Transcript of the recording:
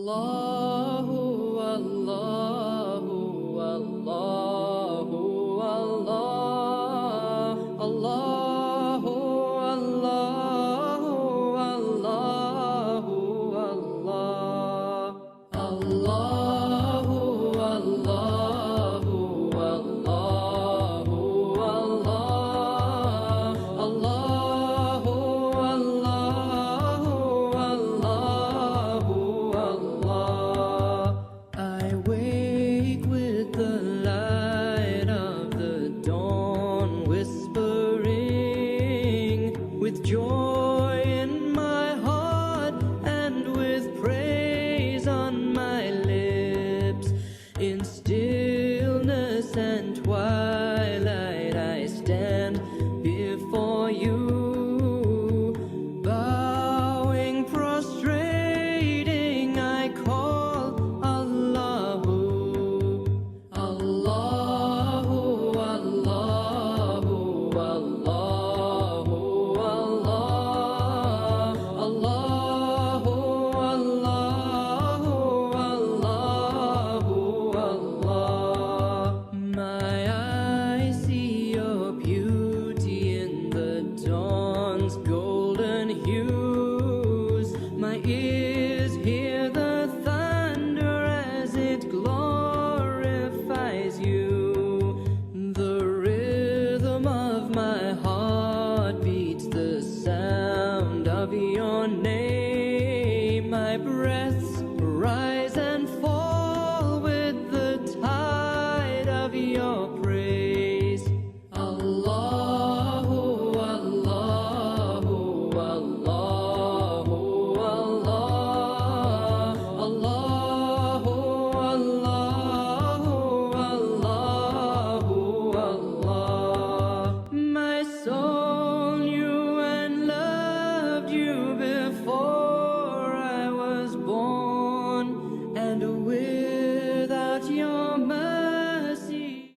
Allahu, Allahu, Allahu, Allah. Allahu, Allahu, Allahu, Allah. Allahu, Allahu, Allahu, Allah. Allahu, Allahu, Allahu, Allah. I wake with the light of the dawn whispering, with joy in my heart and with praise on my lips. In stillness and twilight I stand before you, bowing, prostrating, I call Allahu. Allahu, Allahu, Allahu, Allah. Allahu, Allahu, Allahu, Allah. My eyes see your beauty in the dawn's golden hues. My ears hear the thunder as it glorifies you. The rhythm of my heart beats the sound of your name. My breaths rise